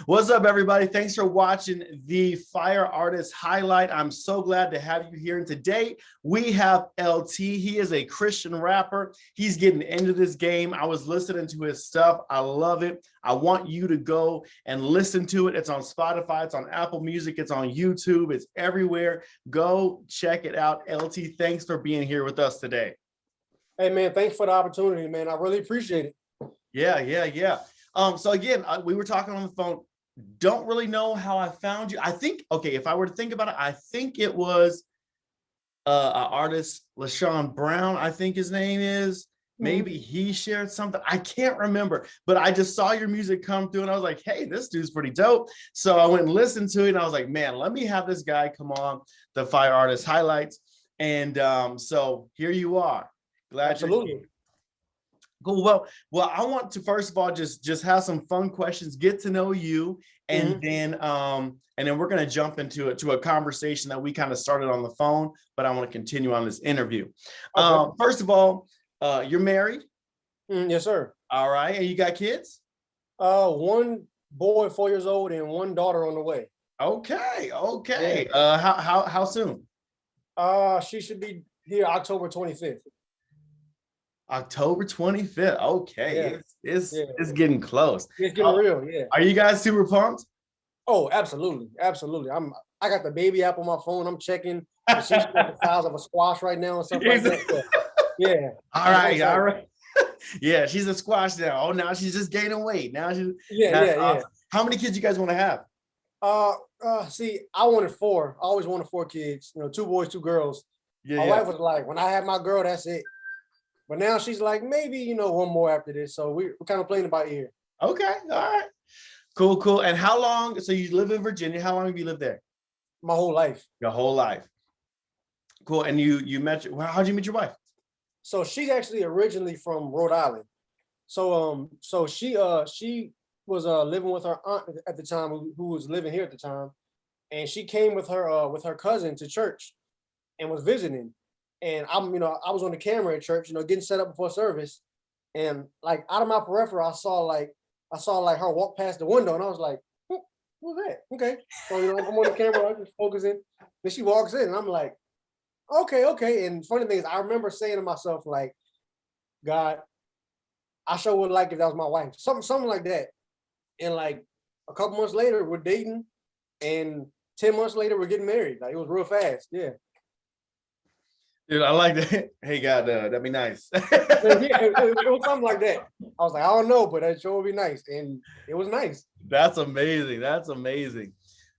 What's up, everybody? Thanks for watching the Fire Artist Highlight. I'm so glad to have you here. And today we have LT. He is a Christian rapper. He's getting into this game. I was listening to his stuff. I love it. I want you to go and listen to it. It's on Spotify. It's on Apple Music. It's on YouTube. It's everywhere. Go check it out. LT, thanks for being here with us today. Hey, man, thanks for the opportunity, man. I really appreciate it. Yeah. So again, we were talking on the phone. Don't really know how I found you. I think, okay, if I were to think about it, I think it was an artist, LaShawn Brown, I think his name is. Maybe he shared something. I can't remember, but I just saw your music come through and I was like, hey, this dude's pretty dope. So I went and listened to it and I was like, man, let me have this guy come on the Fire Artist Highlights. And so here you are. Glad Absolutely. you're here. Cool. Well, I want to first of all just have some fun questions, get to know you, and then we're gonna jump into a conversation that we kind of started on the phone, but I want to continue on this interview. Okay. First of all, you're married? Yes, sir. All right, and you got kids? One boy, 4 years old, and one daughter on the way. Okay. Yeah. How soon? She should be here October 25th. October 25th. Okay. Yeah. It's getting close. It's getting real, yeah. Are you guys super pumped? Oh, absolutely. I got the baby app on my phone. I'm checking. She's the size of a squash right now and stuff like that. Yeah. All right. Yeah, she's a squash now. Oh, now she's just gaining weight. Now she's yeah. How many kids you guys want to have? See, I wanted 4. I always wanted 4 kids, 2 boys, 2 girls. My wife was like, when I have my girl, that's it. But now she's like, maybe, one more after this. So we're kind of playing it by ear. Okay. All right. Cool. And how long? So you live in Virginia. How long have you lived there? My whole life. Your whole life. Cool. And you met, how'd you meet your wife? So she's actually originally from Rhode Island. So she was living with her aunt at the time, who was living here at the time. And she came with her cousin to church and was visiting. And I was on the camera at church, getting set up before service, and like out of my peripheral, I saw her walk past the window, and I was like, "Who's that?" Okay, so I'm on the camera, I'm just focusing. Then she walks in, and I'm like, "Okay." And funny thing is, I remember saying to myself, like, "God, I sure would like if that was my wife," something like that. And like a couple months later, we're dating, and 10 months later, we're getting married. Like it was real fast, yeah. Dude, I like that. Hey, God, that'd be nice. It was something like that. I was like, I don't know, but that sure would be nice, and it was nice. That's amazing.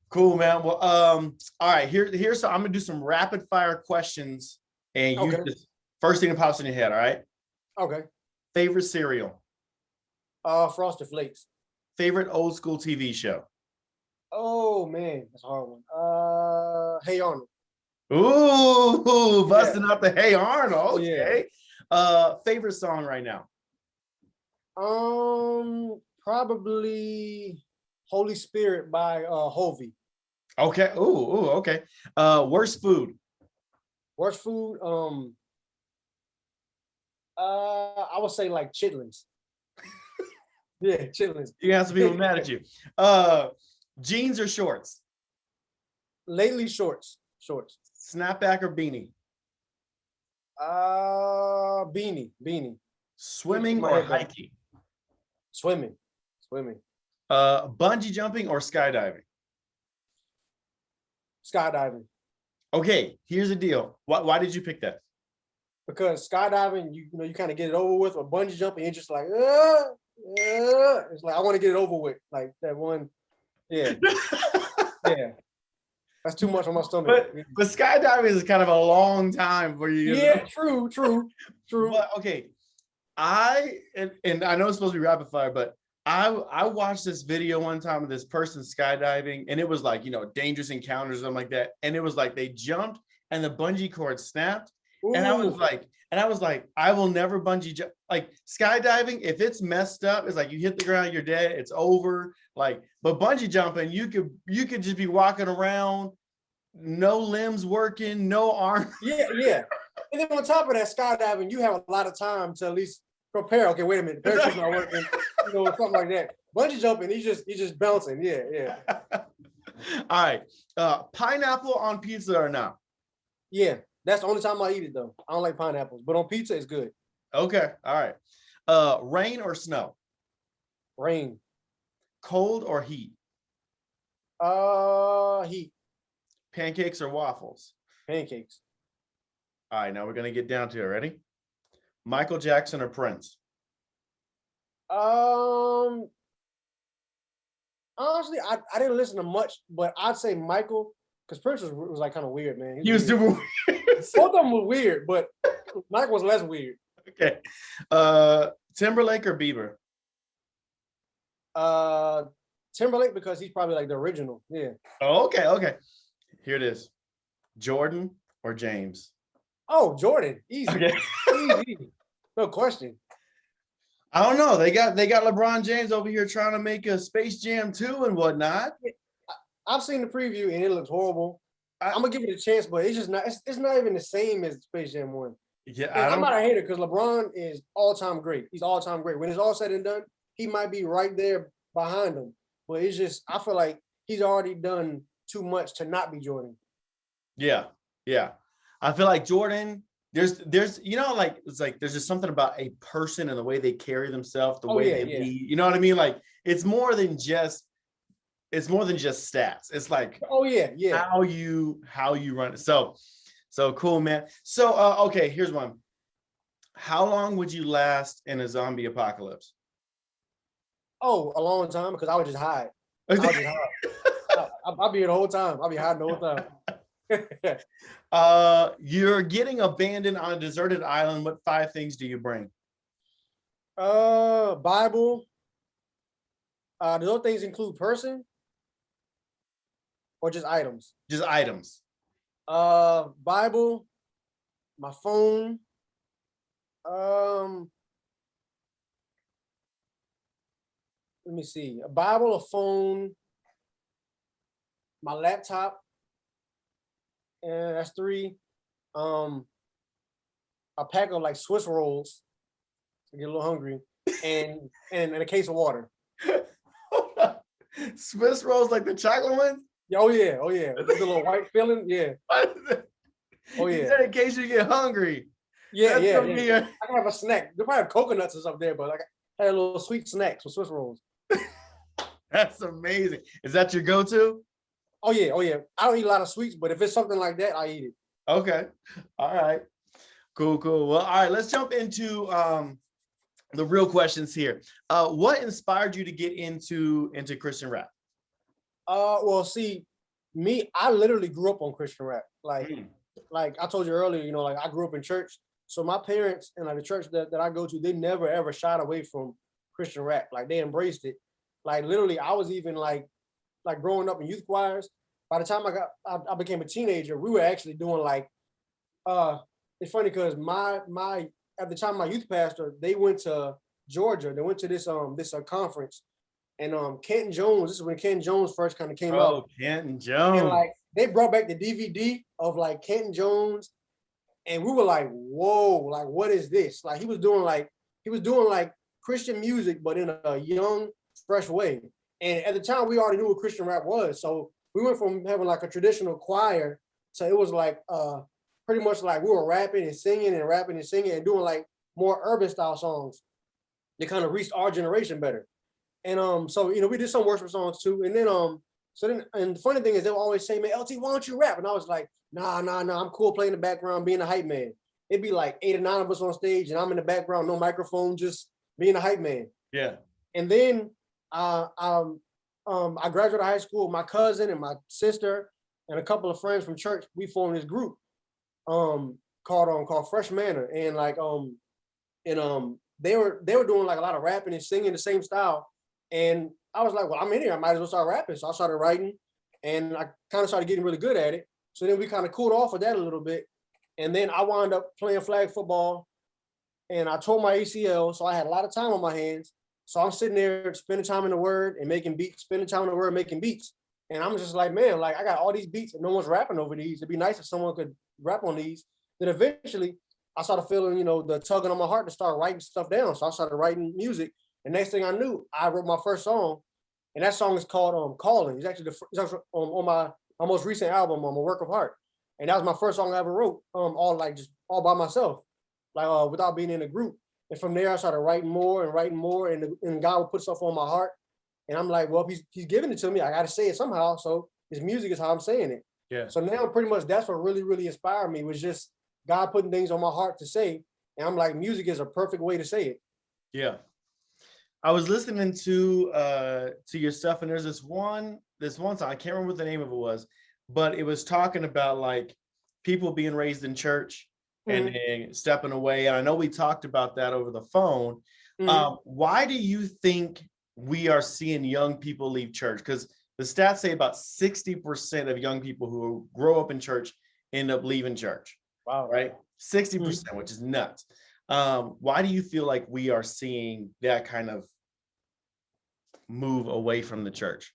Cool, man. Well, all right. Here's so I'm gonna do some rapid fire questions, and you just first thing that pops in your head. All right. Okay. Favorite cereal? Frosted Flakes. Favorite old school TV show? Oh man, that's a hard one. Hey Arnold. Ooh, busting out the Hey Arnold. Okay. Yeah. Favorite song right now? Probably Holy Spirit by Hovey. Okay. Ooh, okay. Worst food? Worst food? I would say like chitlins. Yeah, chitlins. You have some people mad at you. Jeans or shorts? Lately, shorts. Snapback or beanie? Beanie. Swimming or hiking? Swimming. Bungee jumping or skydiving? Skydiving. Okay, here's the deal. Why did you pick that? Because skydiving, you kind of get it over with, or bungee jumping, you're just like, it's like I want to get it over with, like that one. Yeah. Yeah. That's too much on my stomach. But skydiving is kind of a long time for you. Yeah, true. But okay, and I know it's supposed to be rapid fire, but I watched this video one time of this person skydiving, and it was like, dangerous encounters, something like that. And it was like they jumped and the bungee cord snapped. Ooh. And I was like, I will never bungee jump. Like skydiving, if it's messed up, it's like you hit the ground, you're dead, it's over. Like, but bungee jumping, you could just be walking around, no limbs working, no arm. Yeah. And then on top of that, skydiving, you have a lot of time to at least prepare. Okay, wait a minute, the parachute's not working, something like that. bungee jumping. He's just bouncing. Yeah, yeah, All right. Pineapple on pizza or not? yeah. That's the only time I eat it though. I don't like pineapples, but on pizza it's good. Okay. All right. Rain or snow? Rain. Cold or heat? Heat. Pancakes or waffles? Pancakes. All right. Now we're gonna get down to it. Ready? Michael Jackson or Prince? Um, honestly, I didn't listen to much, but I'd say Michael, because Prince was like kind of weird, man. He was weird. super weird. Both of them were weird, but Michael was less weird. Okay. Timberlake or Bieber? Timberlake, because he's probably like the original. Yeah. Oh, okay. Okay. Here it is. Jordan or James? Oh, Jordan. Easy. Okay. Easy. No question. I don't know. They got LeBron James over here trying to make a Space Jam 2 and whatnot. I've seen the preview and it looks horrible. I'm gonna give it a chance, but it's just not. It's not even the same as Space Jam 1. Yeah, I'm not a hater because LeBron is all-time great. He's all-time great. When it's all said and done, he might be right there behind him. But it's just I feel like he's already done too much to not be Jordan. Yeah, yeah. I feel like Jordan. There's like it's like there's just something about a person and the way they carry themselves, the way they lead. You know what I mean? Like it's more than just stats. It's like how you run it. So cool, man. So okay, here's one. How long would you last in a zombie apocalypse? Oh, a long time because I would just hide. I'll be here the whole time. I'll be hiding the whole time. You're getting abandoned on a deserted island. What 5 things do you bring? Bible. Do those things include person or just items? Just items. Bible, my phone. Let me see. A Bible, a phone, my laptop. And that's 3. A pack of like Swiss rolls to get a little hungry, and a case of water. Swiss rolls like the chocolate ones? Oh yeah. With the little white filling, yeah. Oh yeah. You said in case you get hungry. Yeah. I can have a snack. They probably have coconuts or something there, but like I had a little sweet snacks with Swiss rolls. That's amazing. Is that your go-to? Oh yeah. I don't eat a lot of sweets, but if it's something like that, I eat it. Okay. All right. Cool. Well, all right. Let's jump into the real questions here. What inspired you to get into Christian rap? Well, see, me, I literally grew up on Christian rap. Like I told you earlier, like I grew up in church. So my parents and like the church that I go to, they never ever shied away from Christian rap. Like they embraced it. Like literally, I was even like growing up in youth choirs. By the time I became a teenager, we were actually doing like, it's funny because at the time my youth pastor, they went to Georgia. They went to this conference, and Kenton Jones. This is when Kenton Jones first kind of came out. Oh, Kenton Jones! And like they brought back the DVD of like Kenton Jones, and we were like, "Whoa! Like what is this?" Like he was doing like Christian music, but in a young, fresh way. And at the time, we already knew what Christian rap was, so we went from having like a traditional choir to it was like pretty much like we were rapping and singing and doing like more urban style songs. They kind of reached our generation better. And so we did some worship songs too. And then and the funny thing is they would always say, "Man, LT, why don't you rap?" And I was like, nah, I'm cool playing the background, being a hype man. It'd be like 8 or 9 of us on stage and I'm in the background, no microphone, just being a hype man. Yeah. And then I graduated high school. My cousin and my sister and a couple of friends from church, we formed this group called Fresh Manner. And like they were doing like a lot of rapping and singing the same style. And I was like, well, I'm in here. I might as well start rapping. So I started writing and I kind of started getting really good at it. So then we kind of cooled off of that a little bit. And then I wound up playing flag football and I tore my ACL. So I had a lot of time on my hands. So I'm sitting there spending time in the Word and making beats, spending time in the Word, making beats. And I'm just like, man, like I got all these beats and no one's rapping over these. It'd be nice if someone could rap on these. Then eventually I started feeling, the tugging on my heart to start writing stuff down. So I started writing music. The next thing I knew, I wrote my first song, and that song is called "Calling." It's actually it's actually on my most recent album, "A Work of Art," and that was my first song I ever wrote, all like just all by myself, like without being in a group. And from there, I started writing more, and God would put stuff on my heart, and I'm like, well, he's giving it to me. I got to say it somehow. So his music is how I'm saying it. Yeah. So now, pretty much, that's what really, really inspired me, was just God putting things on my heart to say, and I'm like, music is a perfect way to say it. Yeah. I was listening to your stuff, and there's this one song, I can't remember what the name of it was, but it was talking about like people being raised in church and then stepping away. And I know we talked about that over the phone. Why do you think we are seeing young people leave church? Because the stats say about 60% of young people who grow up in church end up leaving church. Wow. Right? 60%, which is nuts. Why do you feel like we are seeing that kind of move away from the church?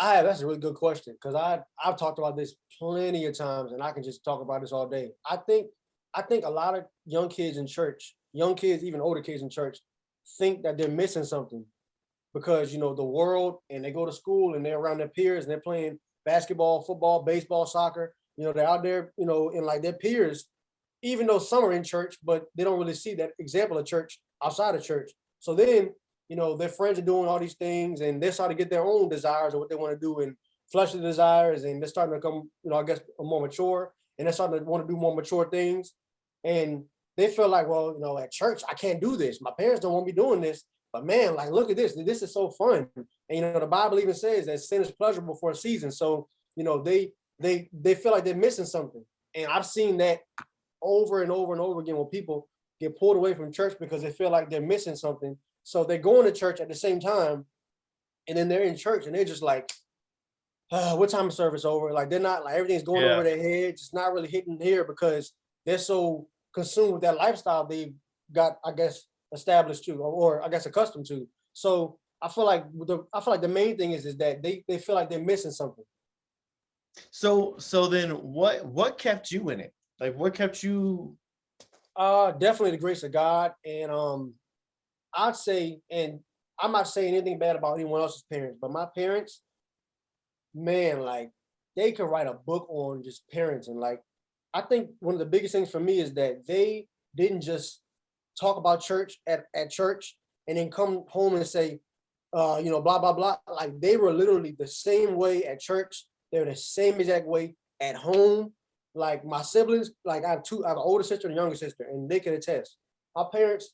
That's a really good question, because I've talked about this plenty of times, and I can just talk about this all day. I think a lot of young kids in church, young kids, even older kids in church, think that they're missing something because the world, and they go to school and they're around their peers and they're playing basketball, football, baseball, soccer. They're out there, and like their peers, even though some are in church, but they don't really see that example of church outside of church. So then, their friends are doing all these things, and they're starting to get their own desires of what they want to do, and fleshly desires, and they're starting to become, I guess, more mature, and they're starting to want to do more mature things. And they feel like, well, at church, I can't do this. My parents don't want me doing this, but man, like, look at this. This is so fun. And, the Bible even says that sin is pleasurable for a season. So, they feel like they're missing something. And I've seen that over and over and over again when people get pulled away from church because they feel like they're missing something. So they're going to church at the same time, and then they're in church and they're just like, what time is service over? Like, they're not, like, everything's going over their heads. It's not really hitting here because they're so consumed with that lifestyle they got, I guess, established to, or I guess accustomed to. So I feel like the main thing is that they feel like they're missing something. So then what kept you in it? Like, what kept you? Definitely the grace of God. And I'd say, and I'm not saying anything bad about anyone else's parents, but my parents, man, like, they could write a book on just parenting. Like, I think one of the biggest things for me is that they didn't just talk about church at church and then come home and say, blah, blah, blah. Like, they were literally the same way at church. They were the same exact way at home. Like, my siblings, like, I have an older sister and a younger sister, and they can attest. My parents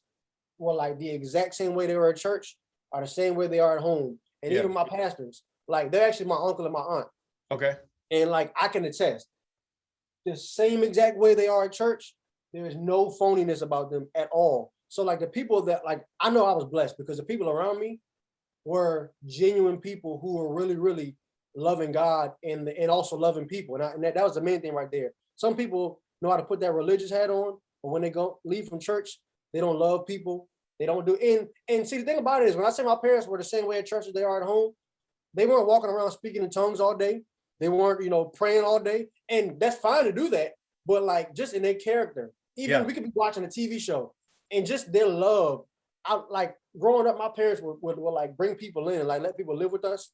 were like the exact same way they were at church are the same way they are at home. And even my pastors, like, they're actually my uncle and my aunt. Okay. And like, I can attest, the same exact way they are at church, there is no phoniness about them at all. So like, the people that, like, I know I was blessed because the people around me were genuine people who were really, really loving God and also loving people. And that was the main thing right there. Some people know how to put that religious hat on, but when they leave from church, they don't love people. They don't do. And see, the thing about it is, when I say my parents were the same way at church as they are at home, they weren't walking around speaking in tongues all day. They weren't, praying all day. And that's fine to do that. But like, just in their character, even we could be watching a TV show and just their love. Like, growing up, my parents would like bring people in, like, let people live with us.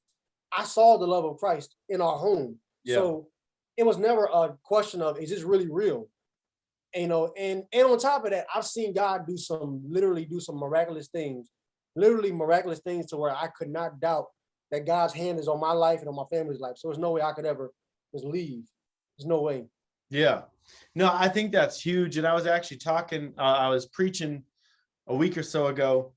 I saw the love of Christ in our home. Yeah. So it was never a question of, is this really real? And on top of that, I've seen God literally do some miraculous things to where I could not doubt that God's hand is on my life and on my family's life. So there's no way I could ever just leave. There's no way. Yeah. No, I think that's huge. And I was actually I was preaching a week or so ago,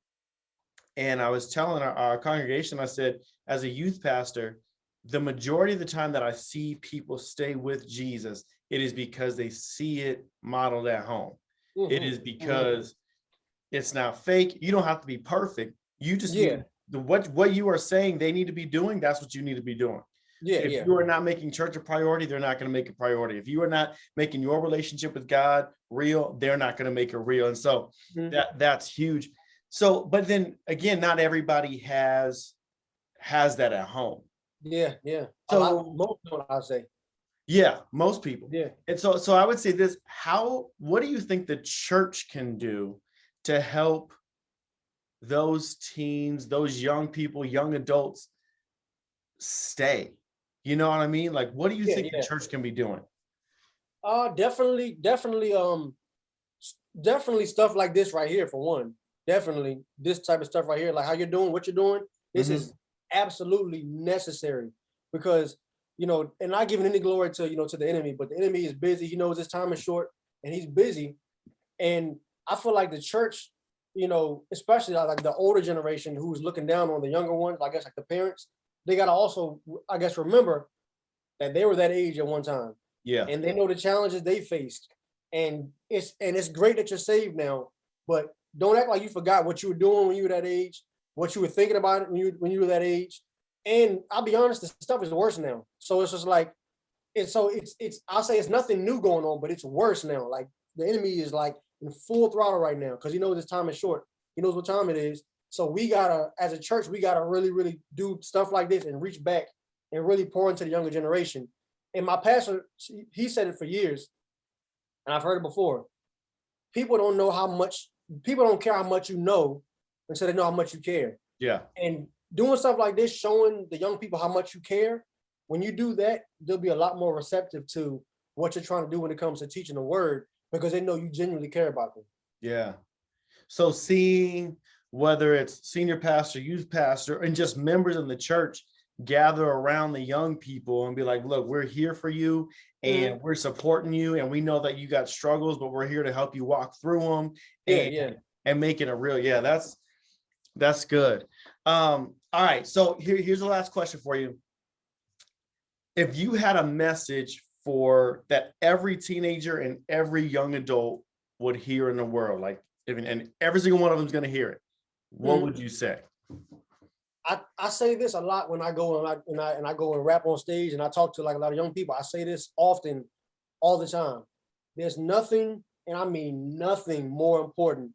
and I was telling our congregation, I said, as a youth pastor, the majority of the time that I see people stay with Jesus, it is because they see it modeled at home. Mm-hmm. It is because it's not fake. You don't have to be perfect. You just need what you are saying they need to be doing. That's what you need to be doing. If you are not making church a priority, they're not going to make a priority. If you are not making your relationship with God real, they're not going to make it real. And so that's huge. So, but then again, not everybody has that at home. Yeah. So most people, I'll say. Yeah, most people. Yeah. And so I would say this, what do you think the church can do to help those teens, those young people, young adults stay? You know what I mean? Like, what do you think the church can be doing? Definitely, definitely stuff like this right here, for one. Definitely this type of stuff right here, like how you're doing, what you're doing. This is absolutely necessary, because, you know, and not giving any glory to, you know, to the enemy, but the enemy is busy. He knows his time is short and he's busy. And I feel like the church, you know, especially like the older generation who's looking down on the younger ones, I guess like the parents, they got to also, I guess, remember that they were that age at one time. Yeah. And they know the challenges they faced. And it's great that you're saved now, but don't act like you forgot what you were doing when you were that age, what you were thinking about when you were that age. And I'll be honest, the stuff is worse now. So it's just like, I'll say it's nothing new going on, but it's worse now. Like the enemy is like in full throttle right now, because he knows his time is short. He knows what time it is. So we gotta, as a church, we gotta really, really do stuff like this and reach back and really pour into the younger generation. And my pastor, he said it for years, and I've heard it before. People don't care how much you know until they know how much you care. Yeah. And doing stuff like this, showing the young people how much you care, when you do that, they'll be a lot more receptive to what you're trying to do when it comes to teaching the word, because they know you genuinely care about them. Yeah. So seeing whether it's senior pastor, youth pastor, and just members in the church gather around the young people and be like, look, we're here for you and we're supporting you. And we know that you got struggles, but we're here to help you walk through them and make it a real, that's good. All right. So here's the last question for you. If you had a message for that every teenager and every young adult would hear in the world, like, and every single one of them is going to hear it, what would you say? I say this a lot when I go and I go and rap on stage and I talk to like a lot of young people. I say this often, all the time. There's nothing, and I mean nothing, more important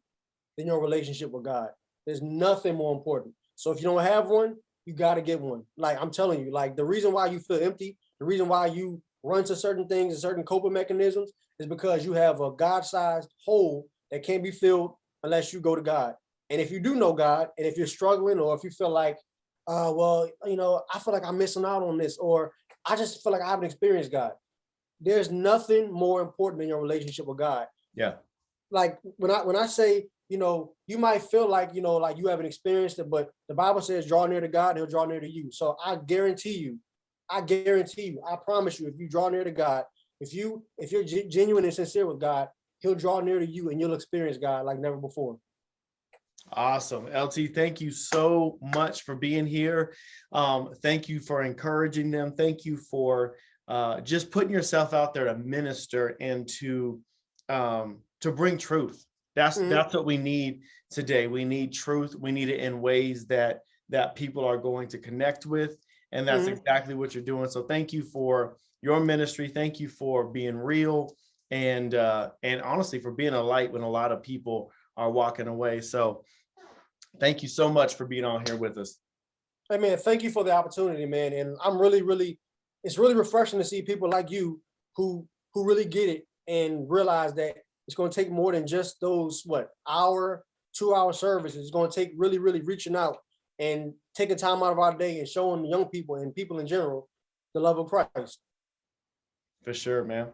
than your relationship with God. There's nothing more important. So if you don't have one, you got to get one. Like I'm telling you, like the reason why you feel empty, the reason why you run to certain things and certain coping mechanisms is because you have a God-sized hole that can't be filled unless you go to God. And if you do know God, and if you're struggling, or if you feel like, well, you know, I feel like I'm missing out on this, or I just feel like I haven't experienced God, there's nothing more important than your relationship with God. Yeah. Like when I say, you know, you might feel like, you know, like you haven't experienced it, but the Bible says, draw near to God, he'll draw near to you. So I guarantee you, I promise you, if you draw near to God, if you're genuine and sincere with God, he'll draw near to you and you'll experience God like never before. Awesome. LT, thank you so much for being here. Thank you for encouraging them. Thank you for just putting yourself out there to minister and to bring truth. That's what we need today. We need truth. We need it in ways that people are going to connect with. And that's exactly what you're doing. So thank you for your ministry. Thank you for being real and honestly for being a light when a lot of people are walking away. So thank you so much for being on here with us. Hey man, thank you for the opportunity, man. And I'm it's really refreshing to see people like you who really get it and realize that it's going to take more than just those 2-hour services. It's going to take really, really reaching out and taking time out of our day and showing young people and people in general the love of Christ. For sure, man.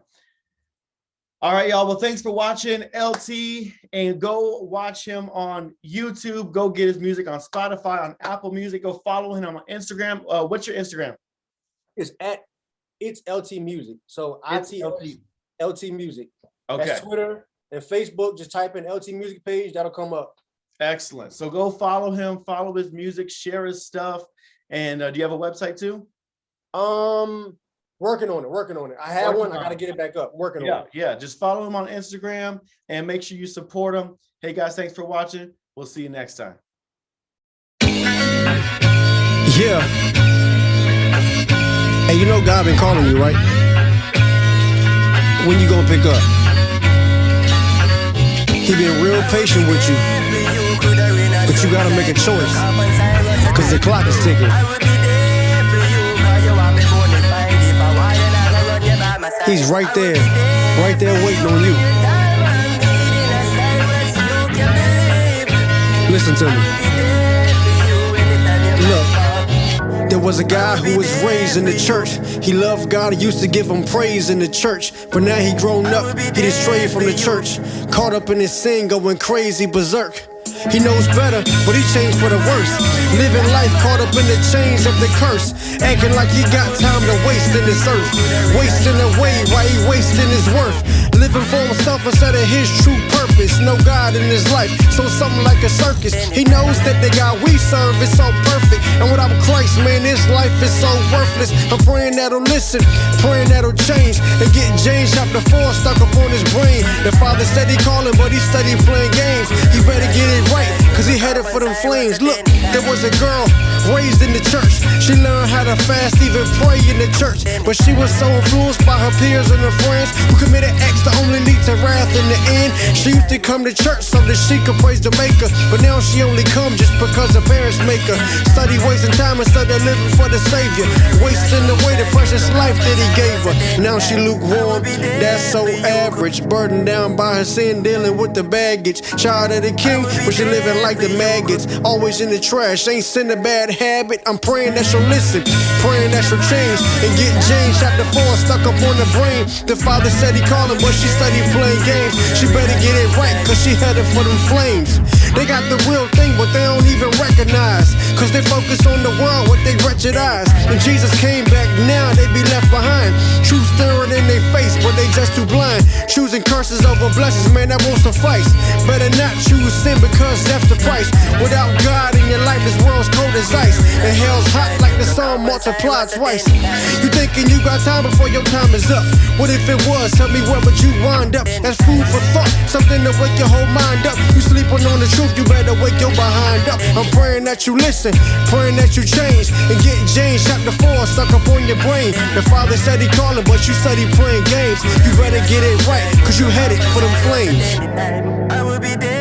All right, y'all. Well, thanks for watching LT, and go watch him on YouTube. Go get his music on Spotify, on Apple Music. Go follow him on Instagram. What's your Instagram? It's LT Music. So LT Music. Okay. That's Twitter and Facebook. Just type in LT Music page. That'll come up. Excellent. So go follow him, follow his music, share his stuff. And do you have a website too? Working on it. I have one. I got to get it back up. Working on it. Yeah. Just follow him on Instagram and make sure you support him. Hey guys, thanks for watching. We'll see you next time. Yeah. Hey, you know God been calling you, right? When you gonna pick up? He been real patient with you, but you gotta make a choice, cause the clock is ticking. He's right there waiting on you. Listen to me. Look. There was a guy who was raised in the church. He loved God, he used to give him praise in the church. But now he grown up, he done strayed from the church. Caught up in his sin, going crazy berserk. He knows better, but he changed for the worse. Living life caught up in the chains of the curse. Acting like he got time to waste in this earth. Wasting away while he wasting his worth. Living for himself instead of his true purpose. No God in his life, so something like a circus. He knows that the God we serve is so perfect. And without Christ, man, this life is so worthless. I'm praying that'll listen, praying that'll change. And get James chapter 4 stuck up on his brain. The father said he calling, but he steady playing games. He better get it right, cause he headed for them flames. Look, there was a girl raised in the church. She learned how to fast, even pray in the church. But she was so influenced by her peers and her friends who committed acts that only lead to wrath in the end. She used to come to church so that she could praise the maker. But now she only come just because her parents make her. Study wasting time instead of living for the Savior. Wasting away the precious life that he gave her. Now she lukewarm, that's so average. Burdened down by her sin, dealing with the baggage. Child of the king, but she living like the maggots. Always in the trash, ain't sin a bad habit. I'm praying that she'll listen, praying that she'll change. And get James chapter 4 stuck up on the brain. The father said he calling, but she studied playing games. She better get it right, cause she headed for them flames. They got the real thing, but they don't even recognize. Cause they focus on the world with their wretched eyes. When Jesus came back, now they be left behind. Truth staring in their face, but they just too blind. Choosing curses over blessings, man, that won't suffice. Better not choose sin because that's the price. Without God in your life, this world's cold as ice. And hell's hot like the sun multiplied twice. You thinking you got time before your time is up. What if it was? Tell me where would you wind up? That's food for thought, something to wake your whole mind up. You sleeping on the truth, you better wake your behind up. I'm praying that you listen, praying that you change. And get James chapter 4 stuck up on your brain. The father said he calling, but you study playing games. You better get it right, cause you headed for them flames. I will be dead.